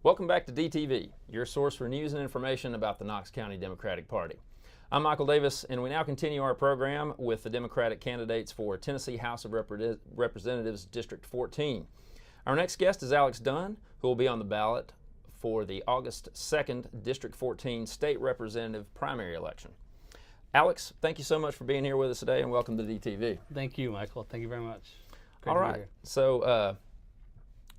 Welcome back to DTV, your source for news and information about the Knox County Democratic Party. I'm Michael Davis, and we now continue our program with the Democratic candidates for Tennessee House of Representatives District 14. Our next guest is Alex Dunn, who will be on the ballot for the August 2nd District 14 State Representative primary election. Alex, thank you so much for being here with us today, and welcome to DTV. Thank you, Michael. Thank you very much. Great All to be right. here. So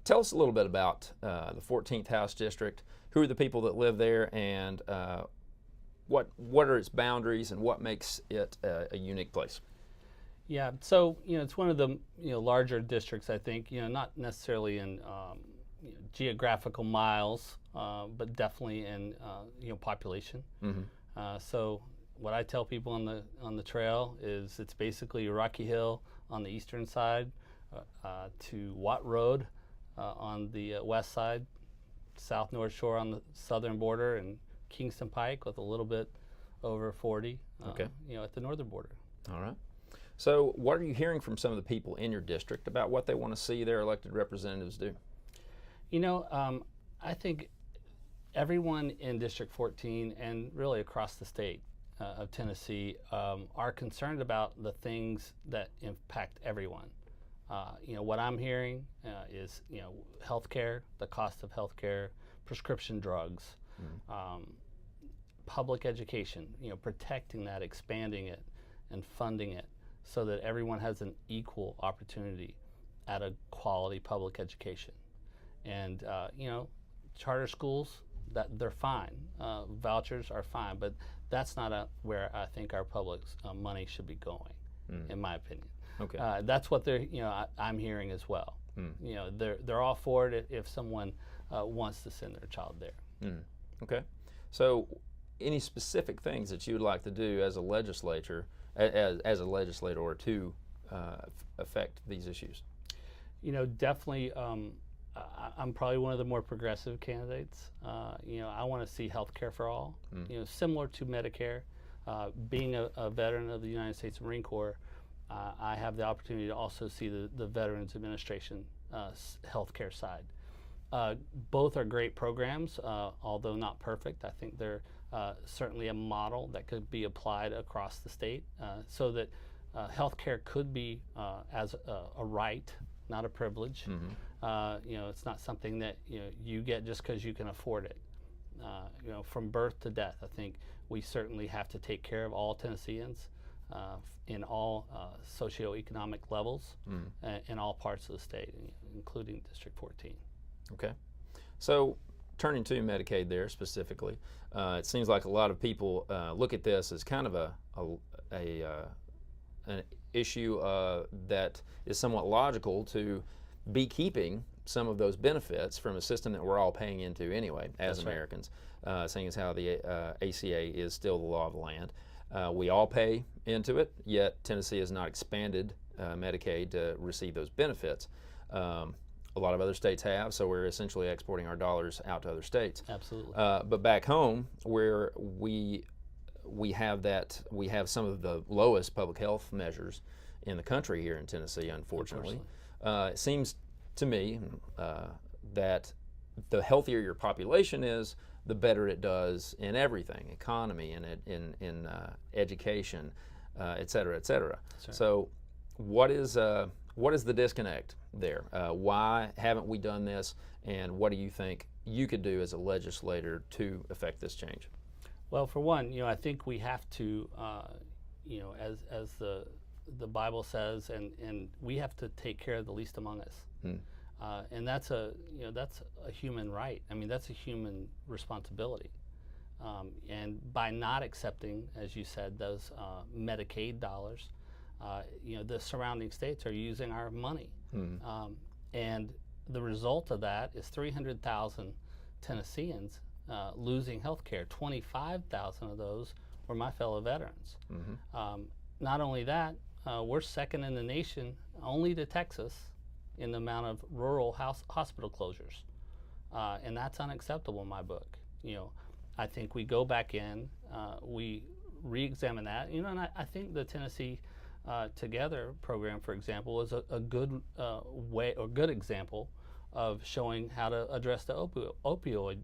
tell us a little bit about the 14th House District. Who are the people that live there, and what are its boundaries, and what makes it a unique place? Yeah, so it's one of the larger districts. I think not necessarily in geographical miles, but definitely in population. Mm-hmm. So what I tell people on the trail is it's basically Rocky Hill on the eastern side to Watt Road on the west side, South North Shore on the southern border, and Kingston Pike with a little bit over 40 at the northern border. All right. So what are you hearing from some of the people in your district about what they want to see their elected representatives do? I think everyone in District 14 and really across the state of Tennessee are concerned about the things that impact everyone. What I'm hearing is healthcare, the cost of healthcare, prescription drugs, public education, protecting that, expanding it, and funding it so that everyone has an equal opportunity at a quality public education. And charter schools, that they're fine. Vouchers are fine, but that's not where I think our public money should be going, in my opinion. Okay. That's what I'm hearing as well. They're all for it if someone wants to send their child there. Okay. So, any specific things that you would like to do as a legislator, as a legislator, to affect these issues? Definitely. I'm probably one of the more progressive candidates. I want to see health care for all. Similar to Medicare. Being a veteran of the United States Marine Corps, I have the opportunity to also see the Veterans Administration healthcare side. Both are great programs, although not perfect. I think they're certainly a model that could be applied across the state so that healthcare could be as a right, not a privilege. It's not something that you get just because you can afford it. From birth to death, I think we certainly have to take care of all Tennesseans in all socioeconomic levels in all parts of the state, including District 14. Okay. So turning to Medicaid there specifically, it seems like a lot of people look at this as kind of an issue that is somewhat logical to be keeping some of those benefits from a system that we're all paying into anyway as That's Americans, seeing as how the ACA is still the law of the land. We all pay into it, yet Tennessee has not expanded Medicaid to receive those benefits. A lot of other states have, so we're essentially exporting our dollars out to other states. Absolutely. But back home, where we have some of the lowest public health measures in the country here in Tennessee, unfortunately. It seems to me that the healthier your population is, the better it does in everything, economy, and in education, et cetera, et cetera. Right. So what is the disconnect there? Why haven't we done this, and what do you think you could do as a legislator to affect this change? Well, for one, I think we have to, as the Bible says, and we have to take care of the least among us. And that's a human right. I mean, that's a human responsibility. And by not accepting, as you said, those Medicaid dollars, the surrounding states are using our money. And the result of that is 300,000 Tennesseans losing health care. 25,000 of those were my fellow veterans. Not only that, we're second in the nation, only to Texas, in the amount of rural hospital closures. And that's unacceptable in my book. I think we go back in, we re-examine that, and I think the Tennessee Together program, for example, is a good way or good example of showing how to address the opioid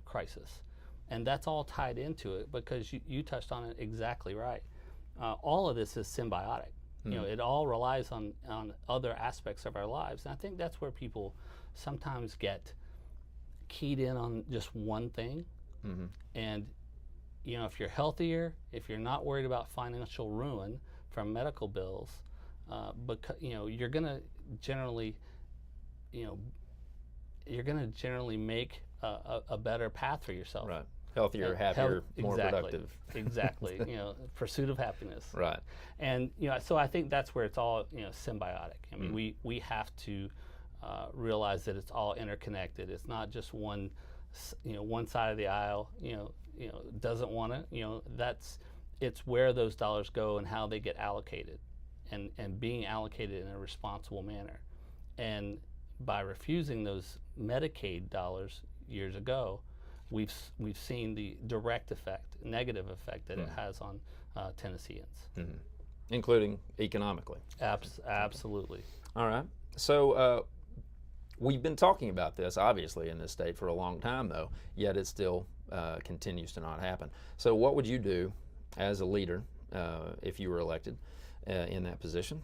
crisis. And that's all tied into it, because you touched on it exactly right. All of this is symbiotic. You know, it all relies on other aspects of our lives. And I think that's where people sometimes get keyed in on just one thing. And, you know, if you're healthier, if you're not worried about financial ruin from medical bills, because, you know, you're going to generally, make a better path for yourself. Right. Healthier, happier, more productive. Exactly. You know, pursuit of happiness. Right. And, you know, so I think that's where it's all, you know, symbiotic. I mean, we have to realize that it's all interconnected. It's not just one side of the aisle, doesn't want to, it's where those dollars go and how they get allocated, and being allocated in a responsible manner. And by refusing those Medicaid dollars years ago, we've seen the direct effect, negative effect that it has on Tennesseans. Including economically. Absolutely. All right. So we've been talking about this, obviously, in this state for a long time, though, yet it still continues to not happen. So what would you do as a leader, if you were elected in that position,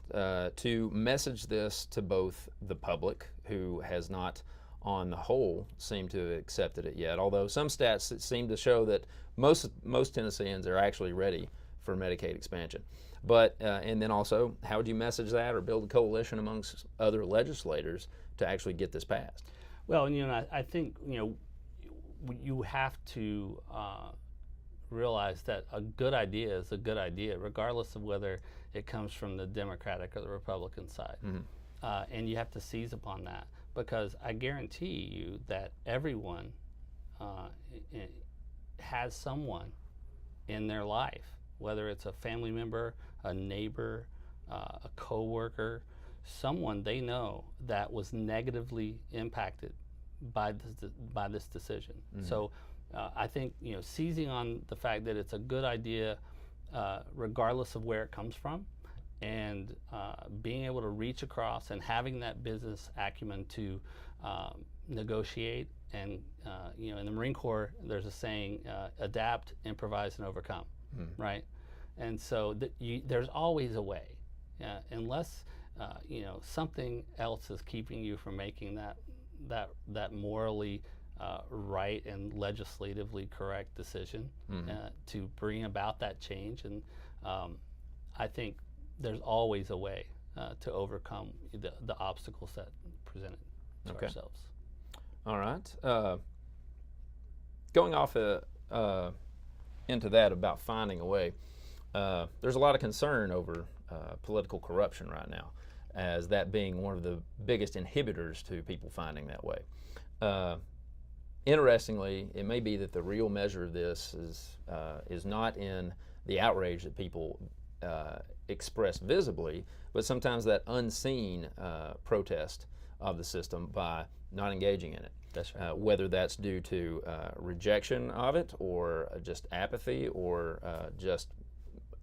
to message this to both the public, who has not, on the whole, seemed to have accepted it yet, although some stats seem to show that most Tennesseans are actually ready for Medicaid expansion. But, and then also, how would you message that or build a coalition amongst other legislators to actually get this passed? Well, and, I think, you have to realize that a good idea is a good idea, regardless of whether it comes from the Democratic or the Republican side. And you have to seize upon that, because I guarantee you that everyone has someone in their life, whether it's a family member, a neighbor, a coworker, someone they know that was negatively impacted by this decision. So I think, seizing on the fact that it's a good idea, regardless of where it comes from, and being able to reach across and having that business acumen to negotiate. And in the Marine Corps, there's a saying: adapt, improvise, and overcome. Right? And so there's always a way, unless something else is keeping you from making that morally right and legislatively correct decision to bring about that change. And I think there's always a way to overcome the obstacles that presented to ourselves. All right. Going off into that about finding a way, there's a lot of concern over political corruption right now, as that being one of the biggest inhibitors to people finding that way. Interestingly, it may be that the real measure of this is not in the outrage that people express visibly, but sometimes that unseen protest of the system by not engaging in it. That's right. Whether that's due to rejection of it, or just apathy, or just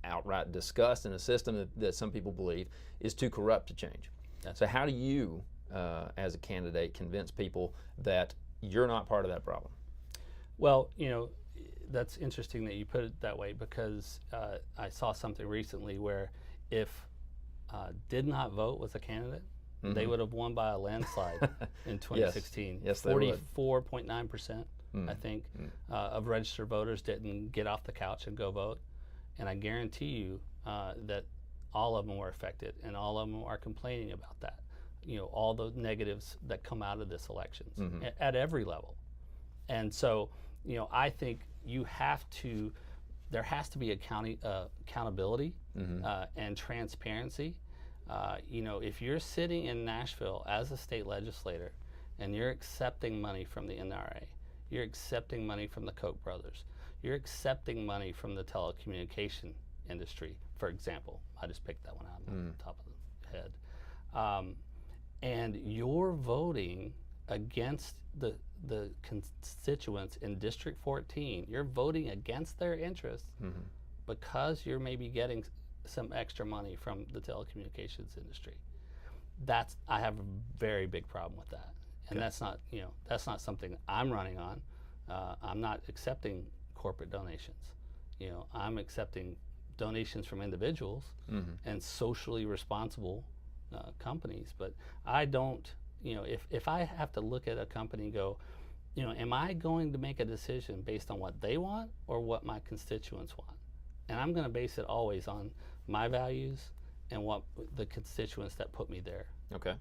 outright disgust in a system that some people believe is too corrupt to change. So how do you, as a candidate, convince people that you're not part of that problem? Well, that's interesting that you put it that way, because I saw something recently where if did not vote was a candidate, they would have won by a landslide in 2016. Yes, they would. 44.9%, I think, of registered voters didn't get off the couch and go vote. And I guarantee you that all of them were affected, and all of them are complaining about that. All the negatives that come out of this elections at every level. And so, I think there has to be accountability and transparency. If you're sitting in Nashville as a state legislator and you're accepting money from the NRA, you're accepting money from the Koch brothers, you're accepting money from the telecommunication industry, for example. I just picked that one out on the top of the head. And you're voting against the constituents in District 14. You're voting against their interests because you're maybe getting some extra money from the telecommunications industry. I have a very big problem with that. and that's not something I'm running on. I'm not accepting corporate donations. I'm accepting donations from individuals and socially responsible companies. But I don't, if I have to look at a company and go, am I going to make a decision based on what they want or what my constituents want? And I'm going to base it always on my values and what the constituents that put me there. Okay.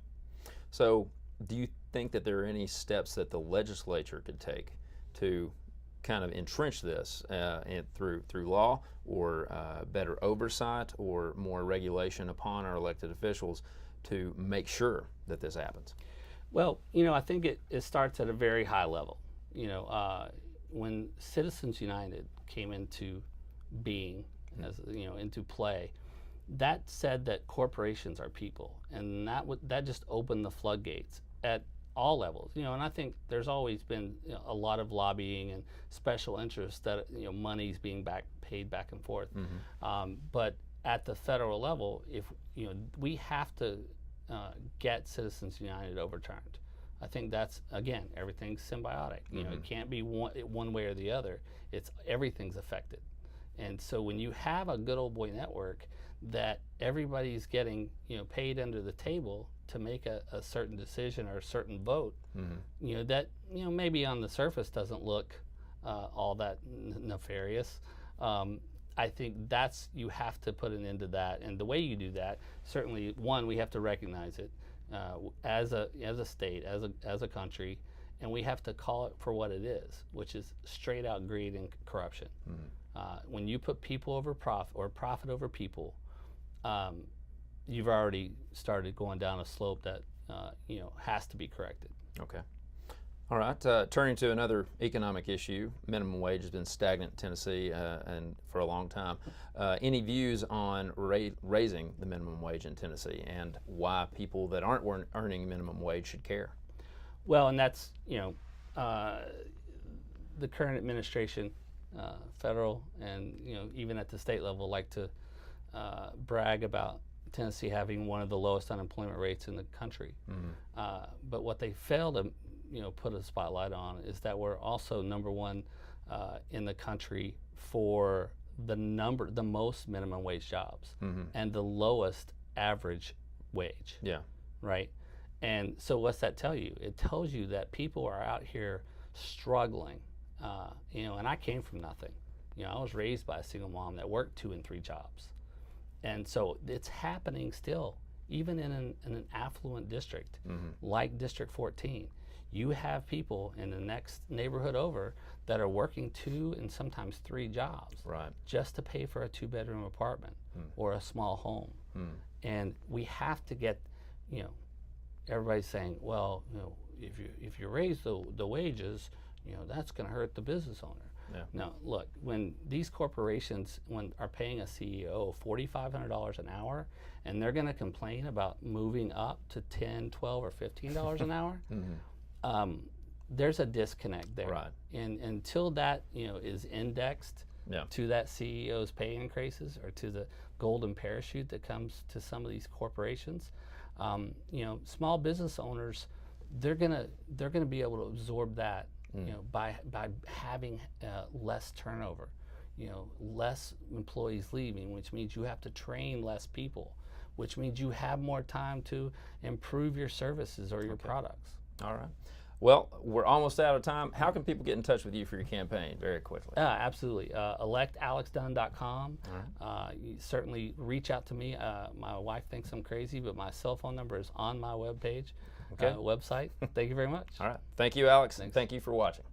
So do you think that there are any steps that the legislature could take to kind of entrench this through law, or better oversight, or more regulation upon our elected officials to make sure that this happens? Well, I think it starts at a very high level. When Citizens United came into being, as into play, that said that corporations are people, and that just opened the floodgates at all levels. And I think there's always been a lot of lobbying and special interests that money's being paid back and forth. But at the federal level, if we have to get Citizens United overturned. I think that's, again, everything's symbiotic. It can't be one way or the other. It's everything's affected. And so when you have a good old boy network that everybody's getting paid under the table to make a certain decision or a certain vote, that maybe on the surface doesn't look all that nefarious. I think you have to put an end to that, and the way you do that, certainly, one, we have to recognize it as a state, as a country, and we have to call it for what it is, which is straight out greed and corruption. When you put people over profit, or profit over people, you've already started going down a slope that has to be corrected. Okay. All right. Turning to another economic issue, minimum wage has been stagnant in Tennessee and for a long time. Any views on raising the minimum wage in Tennessee, and why people that aren't earning minimum wage should care? Well, and that's the current administration, federal and even at the state level, like to brag about Tennessee having one of the lowest unemployment rates in the country. But what they fail to put a spotlight on is that we're also number one in the country for the most minimum wage jobs and the lowest average wage. Yeah. Right. And so what's that tell you? It tells you that people are out here struggling. And I came from nothing. I was raised by a single mom that worked 2 and 3 jobs. And so it's happening still, even in an affluent district like District 14. You have people in the next neighborhood over that are working 2 and sometimes 3 jobs, right, just to pay for a 2-bedroom apartment or a small home. And we have to get, everybody's saying, well, if you raise the wages, that's going to hurt the business owner. Yeah. Now, look, when these corporations are paying a CEO $4,500 an hour, and they're going to complain about moving up to $10, $12, or $15 an hour, there's a disconnect there. Right. And until that is indexed to that CEO's pay increases, or to the golden parachute that comes to some of these corporations, small business owners, they're gonna be able to absorb that. By having less turnover, less employees leaving, which means you have to train less people, which means you have more time to improve your services or your products. All right. Well, we're almost out of time. How can people get in touch with you for your campaign, very quickly? Absolutely. ElectAlexDunn.com. You certainly reach out to me. My wife thinks I'm crazy, but my cell phone number is on my webpage. Website. Thank you very much. All right. Thank you, Alex. Thanks. Thank you for watching.